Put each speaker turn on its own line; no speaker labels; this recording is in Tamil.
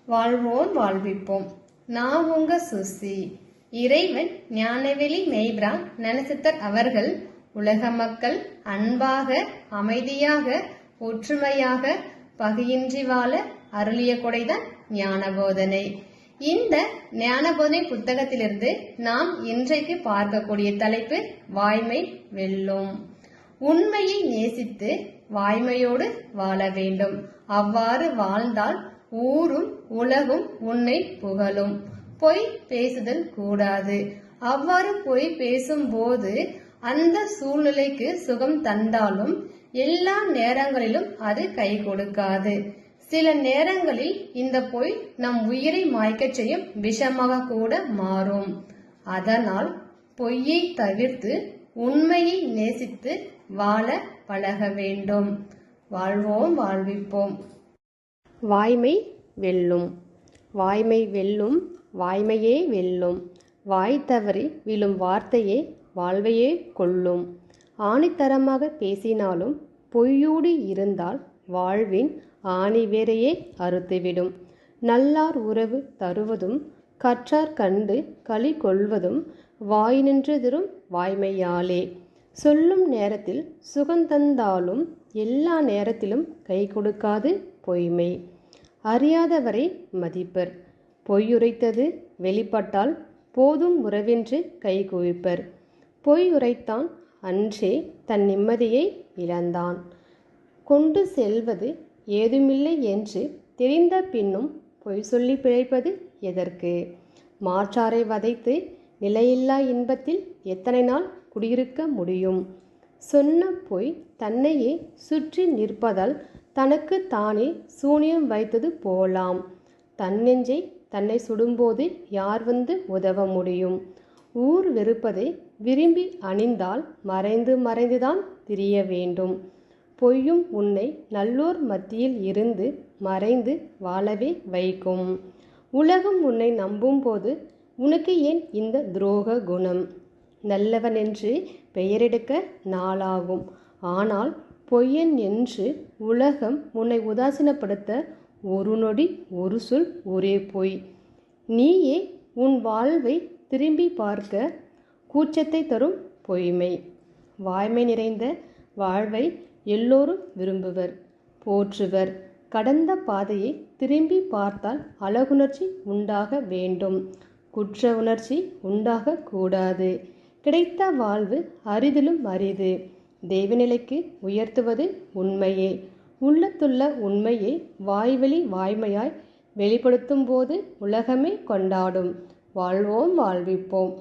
வாழ்வோம் வாழ்விப்போம். நான் உங்க சுசி. இறைவன் ஞானவெளி மெய்பிரான் ஞானசித்தர் அவர்கள் உலக மக்கள் அன்பாக, அமைதியாக, ஒற்றுமையாக, பகையின்றி வாழ அருளிய கொடைதான் ஞானபோதனை. இந்த ஞானபோதனை புத்தகத்திலிருந்து நாம் இன்றைக்கு பார்க்கக்கூடிய தலைப்பு வாய்மை வெல்லும். உண்மையை நேசித்து வாய்மையோடு வாழ வேண்டும். அவ்வாறு வாழ்ந்தால் ஊரும் உலகும் உன்னை புகழும். பொய் பேசுதல் கூடாது. அவ்வாறு பொய் பேசும்போது அந்த சூழ்நிலைக்கு சுகம் தந்தாலும் எல்லா நேரங்களிலும் அது கை கொடுக்காது. சில நேரங்களில் இந்த பொய் நம் உயிரை மாய்க்கச் செய்யும் விஷமாக கூட மாறும். அதனால் பொய்யை தவிர்த்து உண்மையை நேசித்து வாழ பழக வேண்டும். வாழ்வோம் வாழ்விப்போம்.
வாய்மை வெல்லும். வாய்மை வெல்லும், வாய்மையே வெல்லும். வாய் தவறி விழும் வார்த்தையே வாழ்வையே கொல்லும். ஆணித்தரமாக பேசினாலும் பொய்யோடு இருந்தால் வாழ்வின் ஆணி வேரையே அறுத்துவிடும். நல்லார் உறவு தருவதும் கற்றார் கண்டு களி கொள்வதும் வாய் நின்று தரும் வாய்மையாலே. சொல்லும் நேரத்தில் சுகந்தந்தாலும் எல்லா நேரத்திலும் கை கொடுக்காது பொய்மை. அறியாதவரை மதிப்பர். பொய்யுரைத்தது வெளிப்பட்டால் போதும் உறவென்று கை குவிப்பர். பொய் உரைத்தான் அன்றே தன் நிம்மதியை இழந்தான். கொண்டு செல்வது ஏதுமில்லை என்று தெரிந்த பின்னும் பொய் சொல்லி பிழைப்பது எதற்கு? மாற்றாரை வதைத்து நிலையில்லா இன்பத்தில் எத்தனை நாள் குடியிருக்க முடியும்? சொன்ன பொய் தன்னையே சுற்றி நிற்பதால் தனக்கு தானே சூனியம் வைத்தது போலாம். தன்னெஞ்சை தன்னை சுடும்போது யார் வந்து உதவ முடியும்? ஊர் வெறுப்பதை விரும்பி அணிந்தால் மறைந்து மறைந்துதான் திரிய வேண்டும். பொய்யும் உன்னை நல்லோர் மத்தியில் இருந்து மறைந்து வாழவே வைக்கும். உலகம் உன்னை நம்பும் போது உனக்கு ஏன் இந்த துரோக குணம்? நல்லவன் என்று பெயரெடுக்க நாளாகும். ஆனால் பொய்யன் என்று உலகம் உன்னை உதாசீனப்படுத்த ஒரு நொடி ஒரு சொல் ஒரே பொய். நீயே உன் வாழ்வை திரும்பி பார்க்க கூச்சத்தை தரும் பொய்மை. வாய்மை நிறைந்த வாழ்வை எல்லோரும் விரும்புவர், போற்றுவர். கடந்த பாதையை திரும்பி பார்த்தால் அழகுணர்ச்சி உண்டாக வேண்டும், குற்ற உணர்ச்சி உண்டாக கூடாது. கிடைத்த வாழ்வு அரிதிலும் அரிது. தெய்வநிலைக்கு உயர்த்துவது உண்மையே. உள்ளத்துள்ள உண்மையை வாய்வழி வாய்மையாய் வெளிப்படுத்தும் போது உலகமே கொண்டாடும். வாழ்வோம் வாழ்விப்போம்.